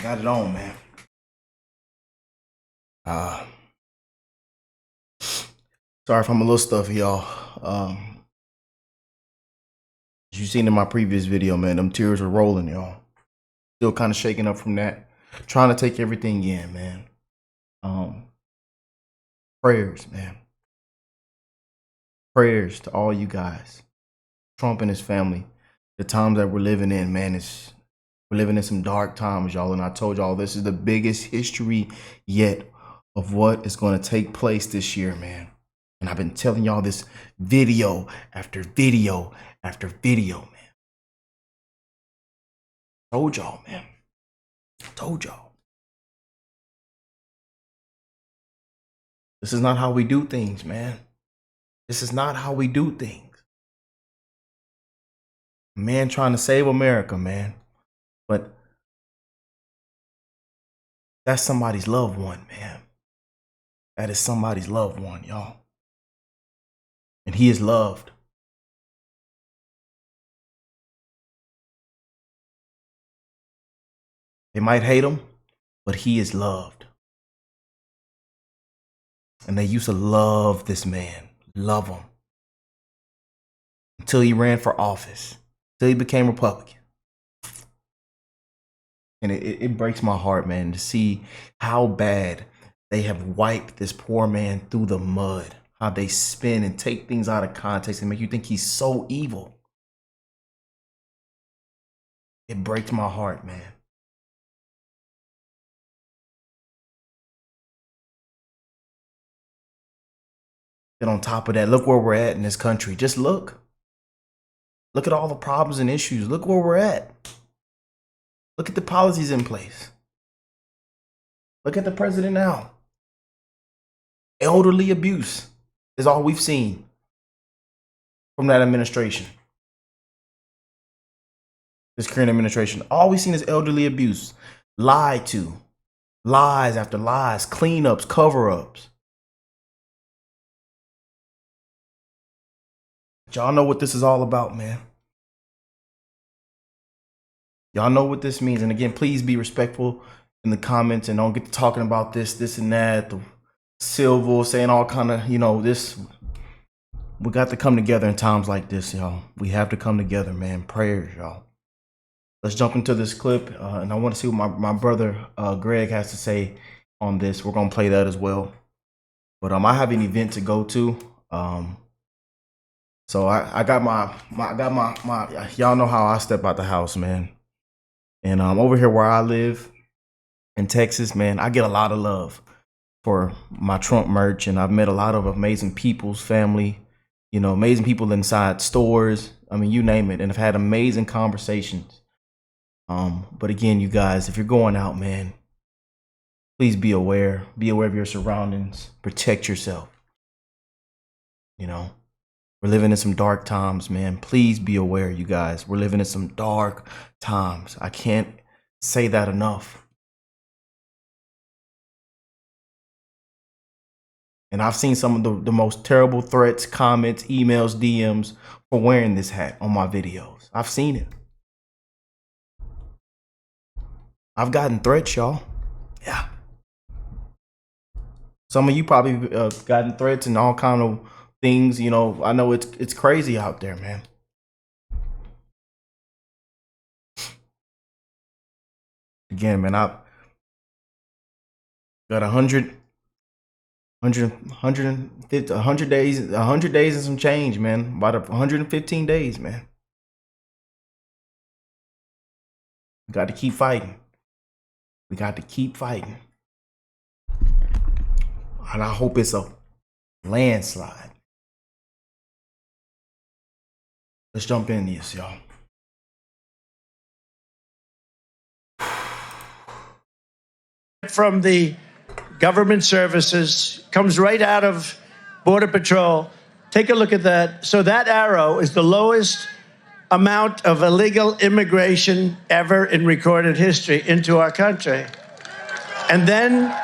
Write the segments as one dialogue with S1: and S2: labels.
S1: Got it on, man. Sorry if I'm a little stuffy, y'all. As you seen in my previous video, man, them tears were rolling, y'all. Still kind of shaking up from that. Trying to take everything in, man. Prayers, man. Prayers to all you guys. Trump and his family. The times that we're living in, man, we're living in some dark times, y'all. And I told y'all this is the biggest history yet of what is going to take place this year, man. And I've been telling y'all this video after video after video, man. Told y'all, man. Told y'all. This is not how we do things, man. This is not how we do things. Man trying to save America, man. But that's somebody's loved one, man. That is somebody's loved one, y'all. And he is loved. They might hate him, but he is loved. And they used to love this man, love him. Until he ran for office, until he became Republican. And it breaks my heart, man, to see how bad they have wiped this poor man through the mud. How they spin and take things out of context and make you think he's so evil. It breaks my heart, man. And on top of that, look where we're at in this country. Just look. Look at all the problems and issues. Look where we're at. Look at the policies in place. Look at the president now. Elderly abuse is all we've seen from that administration. This current administration. All we've seen is elderly abuse. Lied to. Lies after lies. Cleanups, cover-ups. Y'all know what this is all about, man. Y'all know what this means. And again, please be respectful in the comments and don't get to talking about this and that. The civil, saying all kind of, this. We got to come together in times like this, y'all. We have to come together, man. Prayers, y'all. Let's jump into this clip. And I want to see what my brother Greg has to say on this. We're going to play that as well. But I have an event to go to. So I got my y'all know how I step out the house, man. And over here where I live in Texas, man, I get a lot of love for my Trump merch. And I've met a lot of amazing people's family, amazing people inside stores. I mean, you name it. And I've had amazing conversations. But again, you guys, if you're going out, man, please be aware. Be aware of your surroundings. Protect yourself. We're living in some dark times, man. Please be aware, you guys. We're living in some dark times. I can't say that enough. And I've seen some of the most terrible threats, comments, emails, DMs for wearing this hat on my videos. I've seen it. I've gotten threats, y'all. Yeah. Some of you probably gotten threats and all kind of things, I know it's crazy out there, man. Again, man, I've got 100 days and some change, man. About 115 days, man. We got to keep fighting. We got to keep fighting. And I hope it's a landslide. Let's jump in this, y'all.
S2: From the government services, comes right out of Border Patrol. Take a look at that. So that arrow is the lowest amount of illegal immigration ever in recorded history into our country. And then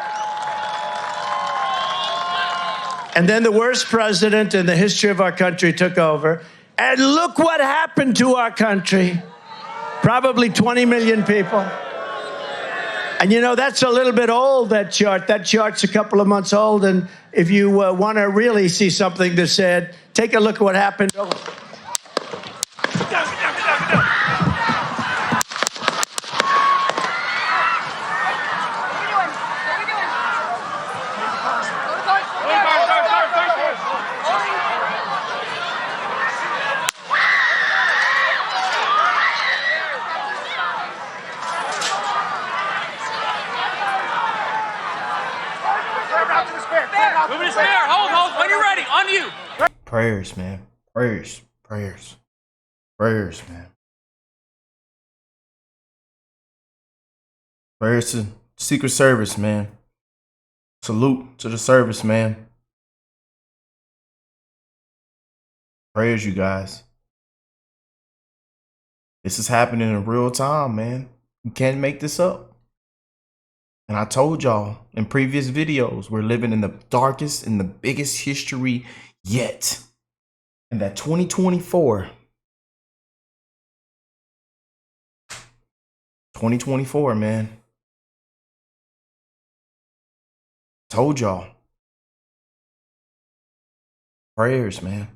S2: the worst president in the history of our country took over. And look what happened to our country. Probably 20 million people. And you know, that's a little bit old, that chart. That chart's a couple of months old. And if you want to really see something that's sad, take a look at what happened.
S3: Moving to spare. Hold. When you're ready. On you.
S1: Prayers, man. Prayers. Prayers, man. Prayers to Secret Service, man. Salute to the service, man. Prayers, you guys. This is happening in real time, man. You can't make this up. And I told y'all in previous videos, we're living in the darkest and the biggest history yet. And that 2024, man. Told y'all. Prayers, man.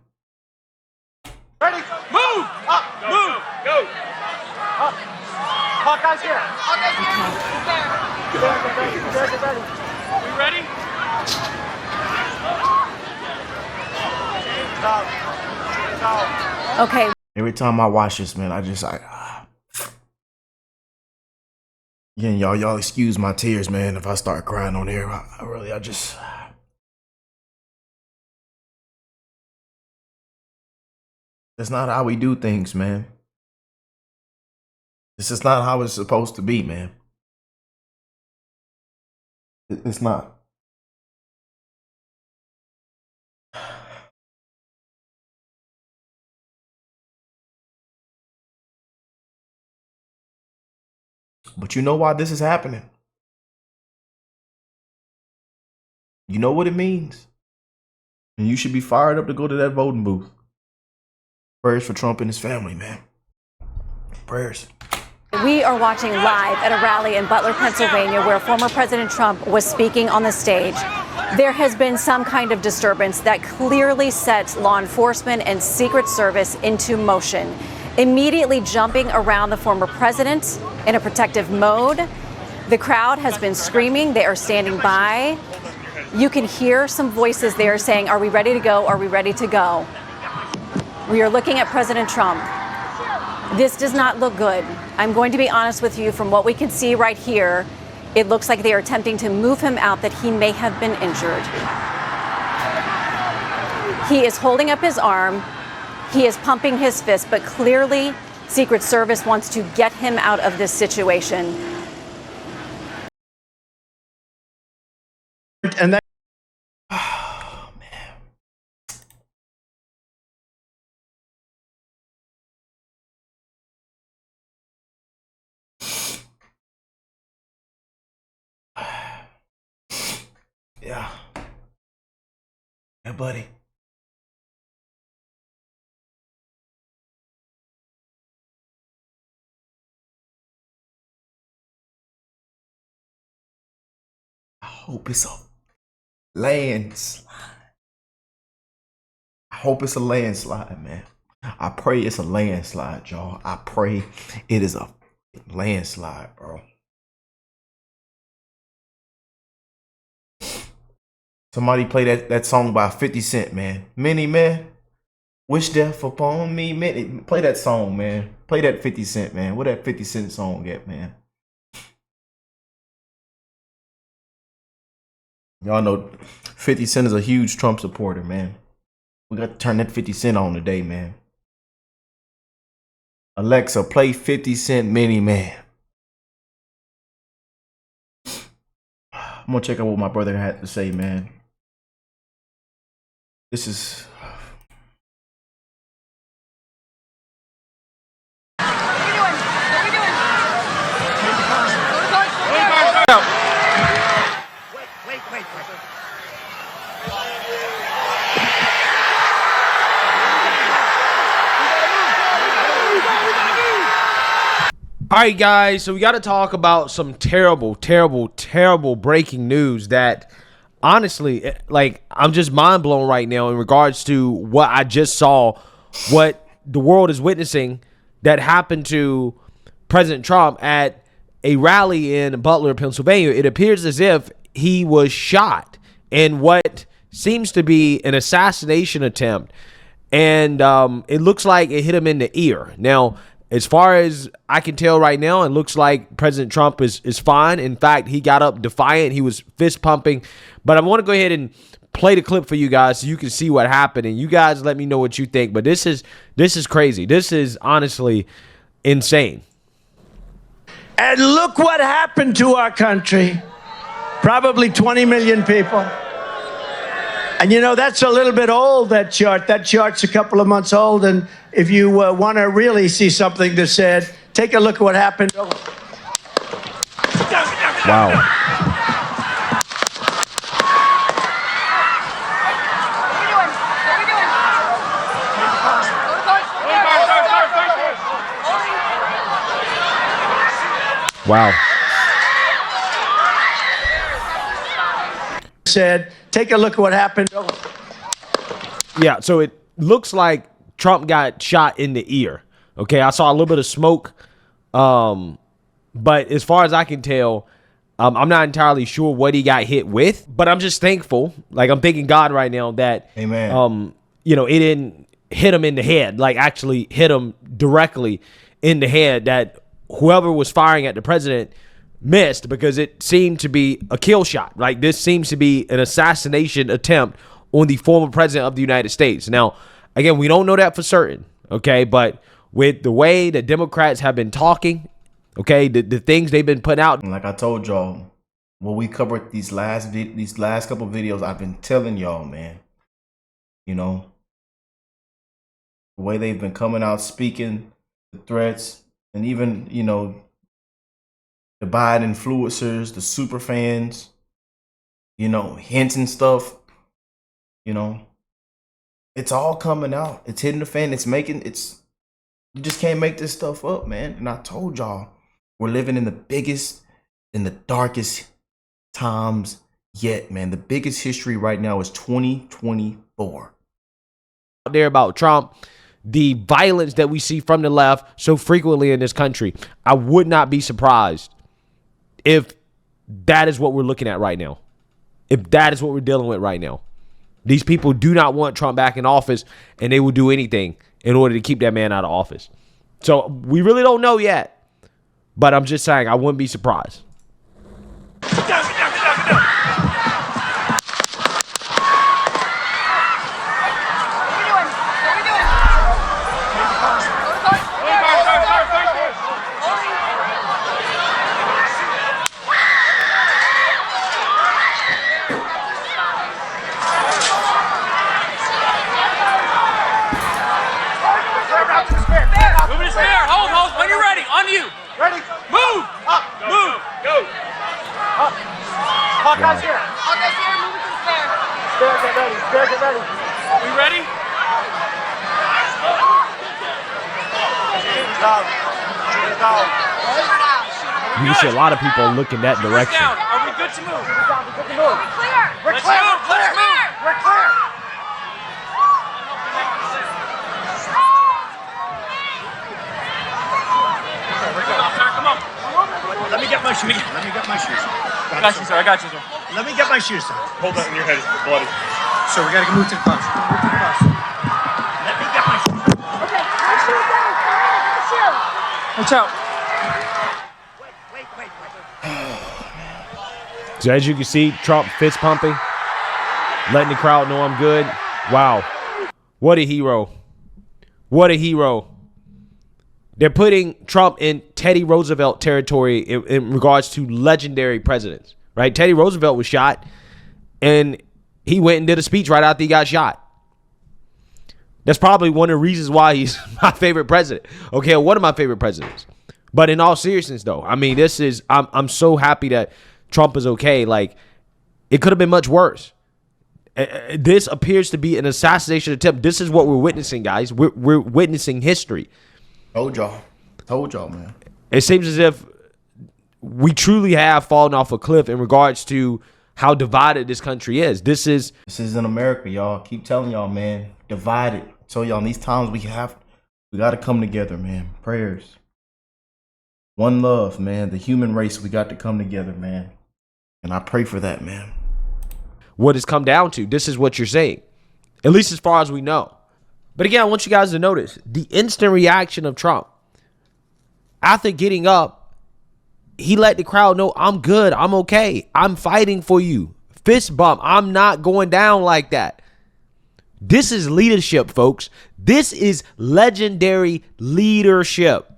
S3: Ready? Move. Up. Move. Go. Up. Hawkeye's here. We ready?
S4: Okay.
S1: Every time I watch this, man, I just again, y'all excuse my tears, man. If I start crying on here, I just. That's not how we do things, man. This is not how it's supposed to be, man. It's not. But you know why this is happening? You know what it means. And you should be fired up to go to that voting booth. Prayers for Trump and his family, man. Prayers.
S4: We are watching live at a rally in Butler, Pennsylvania, where former President Trump was speaking on the stage. There has been some kind of disturbance that clearly sets law enforcement and Secret Service into motion, immediately jumping around the former president in a protective mode. The crowd has been screaming. They are standing by. You can hear some voices there saying, "Are we ready to go? Are we ready to go?" We are looking at President Trump. This does not look good. I'm going to be honest with you. From what we can see right here, it looks like they are attempting to move him out, that he may have been injured. He is holding up his arm. He is pumping his fist, but clearly Secret Service wants to get him out of this situation.
S2: And that.
S1: Oh, man. Yeah. Yeah, buddy. I hope it's a landslide. I hope it's a landslide, man. I pray it's a landslide, y'all. I pray it is a landslide, bro. Somebody play that song by 50 Cent, man. Many man, wish death upon me. Man, play that song, man. Play that 50 Cent, man. Where that 50 Cent song at, man? Y'all know 50 Cent is a huge Trump supporter, man. We got to turn that 50 Cent on today, man. Alexa, play 50 Cent Mini Man. I'm gonna check out what my brother had to say, man. This is.
S3: Wait.
S5: All right, guys, so we got to talk about some terrible, terrible, terrible breaking news that honestly, like, I'm just mind blown right now in regards to what I just saw, what the world is witnessing that happened to President Trump at a rally in Butler, Pennsylvania. It appears as if he was shot in what seems to be an assassination attempt, and it looks like it hit him in the ear. Now, as far as I can tell right now, it looks like President Trump is fine. In fact, he got up defiant. He was fist pumping. But I want to go ahead and play the clip for you guys so you can see what happened. And you guys let me know what you think. But this is crazy. This is honestly insane.
S2: And look what happened to our country. Probably 20 million people. And you know, that's a little bit old, that chart. That chart's a couple of months old. And if you want to really see something that's said, take a look at what happened.
S5: Wow. Wow.
S2: Said, take a look at what happened.
S5: Yeah, so it looks like Trump got shot in the ear. Okay, I saw a little bit of smoke. But as far as I can tell, I'm not entirely sure what he got hit with. But I'm just thankful. Like, I'm thanking God right now that,
S1: Amen.
S5: You know, it didn't hit him in the head. Like, actually hit him directly in the head, that whoever was firing at the president missed, because it seemed to be a kill shot. Like, this seems to be an assassination attempt on the former president of the United States. Now, again, we don't know that for certain, okay? But with the way the Democrats have been talking, okay, the things they've been putting out.
S1: And like I told y'all, when we covered these last couple videos, I've been telling y'all, man, you know, the way they've been coming out speaking, the threats, and even, you know, the Biden influencers, the super fans, you know, hints and stuff, you know, it's all coming out. It's hitting the fan. You just can't make this stuff up, man. And I told y'all, we're living in the darkest times yet, man. The biggest history right now is 2024.
S5: Out there about Trump, the violence that we see from the left so frequently in this country, I would not be surprised if that is what we're looking at right now. If that is what we're dealing with right now. These people do not want Trump back in office, and they will do anything in order to keep that man out of office. So we really don't know yet, but I'm just saying I wouldn't be surprised.
S3: Moving his spear. Hold. When you're ready. On you. Ready. Move. Up. Move. Go. Up. Hawkeye's here.
S6: Hawkeye's here. Move it to the spare.
S3: Spare, get ready. Spare, get ready. We ready?
S5: You can see a lot of people looking that direction.
S3: Down. Are we good to move?
S6: We're clear.
S3: We're clear. Let's move. We're clear. Come on.
S2: Let me get my shoes. Let me get my shoes.
S3: I got you, sir.
S2: Let me get my shoes, sir.
S3: Hold that in your head. It's bloody.
S2: So we gotta move to the bus. Let me get my shoes.
S6: Okay, my shoes down. My shoes.
S3: Watch out.
S5: So as you can see, Trump fist pumping, letting the crowd know I'm good. Wow. What a hero. What a hero. They're putting Trump in Teddy Roosevelt territory in regards to legendary presidents, right? Teddy Roosevelt was shot, and he went and did a speech right after he got shot. That's probably one of the reasons why he's my favorite president. Okay, one of my favorite presidents. But in all seriousness, though, I mean, I'm so happy that Trump is okay. Like, it could have been much worse. This appears to be an assassination attempt. This is what we're witnessing, guys. We're witnessing history.
S1: Told y'all, man.
S5: It seems as if we truly have fallen off a cliff in regards to how divided this country is. This isn't
S1: America, y'all. Keep telling y'all, man. Divided. So y'all, in these times we got to come together, man. Prayers. One love, man. The human race, we got to come together, man. And I pray for that, man.
S5: What it's come down to. This is what you're saying. At least as far as we know. But again, I want you guys to notice the instant reaction of Trump. After getting up, he let the crowd know, I'm good. I'm okay. I'm fighting for you. Fist bump. I'm not going down like that. This is leadership, folks. This is legendary leadership.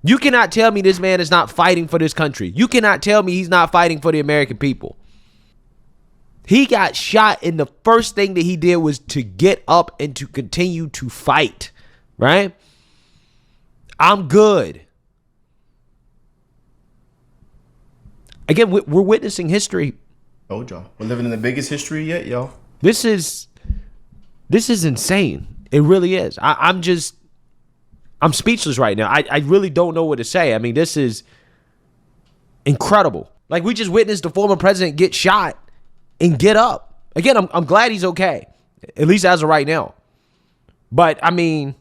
S5: You cannot tell me this man is not fighting for this country. You cannot tell me he's not fighting for the American people. He got shot, and the first thing that he did was to get up and to continue to fight, right? I'm good. Again, we're witnessing history.
S1: Told y'all. We're living in the biggest history yet, y'all.
S5: This is insane. It really is. I'm speechless right now. I really don't know what to say. I mean, this is incredible. Like, we just witnessed the former president get shot and get up. Again, I'm glad he's okay, at least as of right now. But, I mean,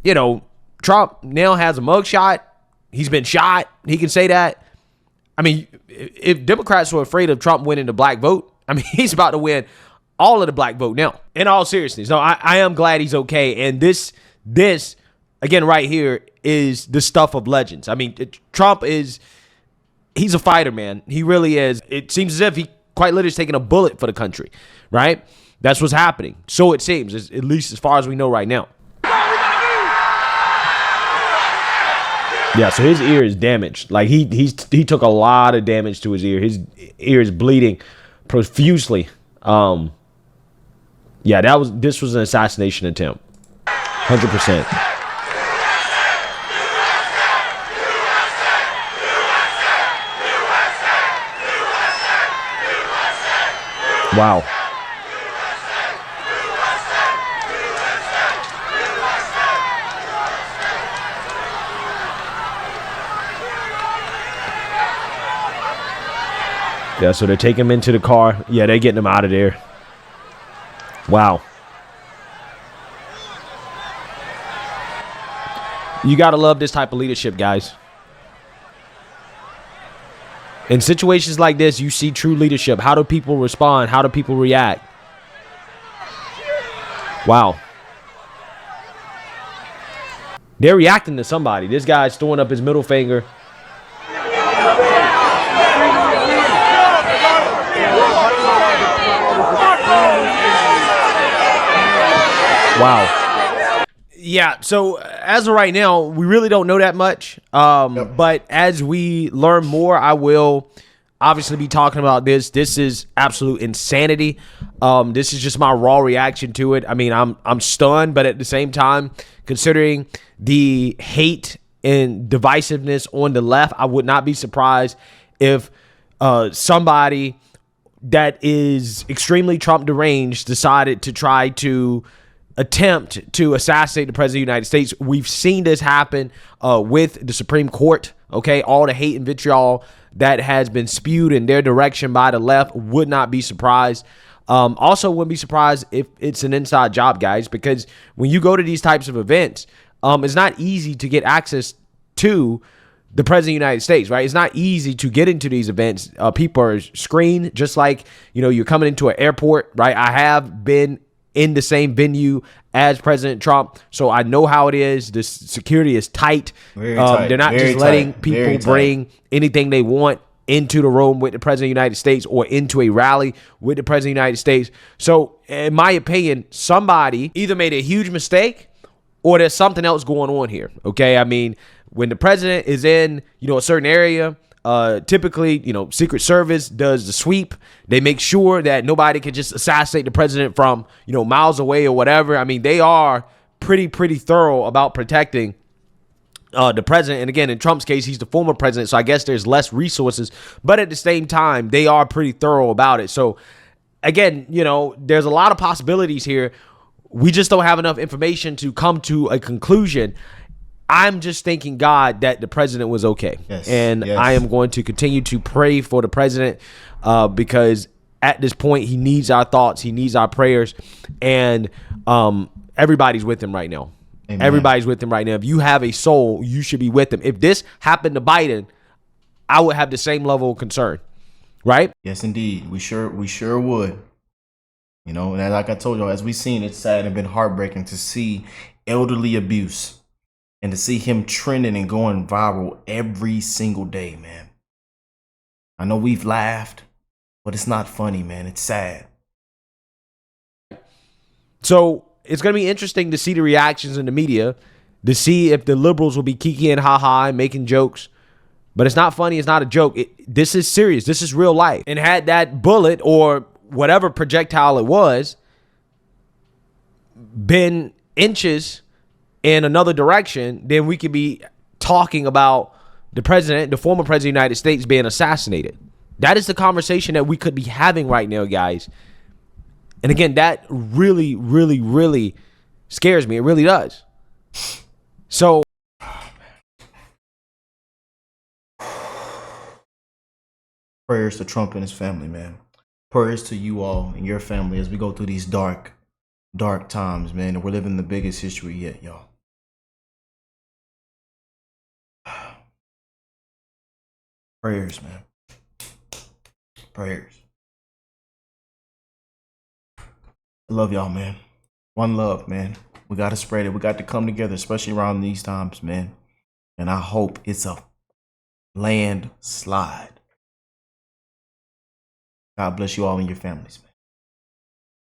S5: you know, Trump now has a mugshot. He's been shot. He can say that. I mean, if Democrats were afraid of Trump winning the black vote, I mean, he's about to win all of the black vote now. In all seriousness, no, I am glad he's okay. And this again right here is the stuff of legends. I mean, Trump he's a fighter, man. He really is. It seems as if he quite literally is taking a bullet for the country, right? That's what's happening. So it seems, at least as far as we know right now. Yeah, so his ear is damaged. Like he took a lot of damage to his ear. His ear is bleeding profusely. Yeah, this was an assassination attempt. 100%. Wow. Yeah, so they're taking him into the car. Yeah, they're getting him out of there. Wow. You got to love this type of leadership, guys. In situations like this, you see true leadership. How do people respond? How do people react? Wow. They're reacting to somebody. This guy's throwing up his middle finger. Wow. Yeah, so as of right now, we really don't know that much. But as we learn more, I will obviously be talking about this. This is absolute insanity. This is just my raw reaction to it. I mean, I'm stunned, but at the same time, considering the hate and divisiveness on the left, I would not be surprised if somebody that is extremely Trump deranged decided to try to attempt to assassinate the president of the United States. We've seen this happen with the Supreme Court. Okay, all the hate and vitriol that has been spewed in their direction by the left, would not be surprised. Also wouldn't be surprised if it's an inside job, guys, because when you go to these types of events, it's not easy to get access to the president of the United States, right? It's not easy to get into these events. People are screened, just like, you know, you're coming into an airport, right? I have been in the same venue as President Trump, so I know how it is. The security is tight. They're not just letting people bring anything they want into the room with the President of the United States or into a rally with the President of the United States. So in my opinion, somebody either made a huge mistake or there's something else going on here. Okay, I mean, when the president is in, you know, a certain area, typically, you know, Secret Service does the sweep. They make sure that nobody can just assassinate the president from, you know, miles away or whatever. I mean, they are pretty thorough about protecting the president. And again, in Trump's case, he's the former president, so I guess there's less resources. But at the same time, they are pretty thorough about it. So again, you know, there's a lot of possibilities here. We just don't have enough information to come to a conclusion. I'm just thanking God that the president was okay.
S1: Yes,
S5: And
S1: yes.
S5: I am going to continue to pray for the president because at this point, he needs our thoughts. He needs our prayers. And everybody's with him right now.
S1: Amen.
S5: Everybody's with him right now. If you have a soul, you should be with him. If this happened to Biden, I would have the same level of concern, right?
S1: Yes, indeed. We sure would. You know, and like I told y'all, as we seen, it's sad and been heartbreaking to see elderly abuse and to see him trending and going viral every single day, man. I know we've laughed, but it's not funny, man. It's sad.
S5: So it's going to be interesting to see the reactions in the media, to see if the liberals will be kikiing ha-ha and making jokes. But it's not funny. It's not a joke. This is serious. This is real life. And had that bullet or whatever projectile it was been inches in another direction, then we could be talking about the president, the former president of the United States, being assassinated. That is the conversation that we could be having right now, guys. And again, that really, really, really scares me. It really does. So
S1: Prayers to Trump and his family, man. Prayers to you all and your family as we go through these dark times, man. We're living the biggest history yet, y'all. Prayers, man. Prayers. I love y'all, man. One love, man. We got to spread it. We got to come together, especially around these times, man. And I hope it's a landslide. God bless you all and your families, man.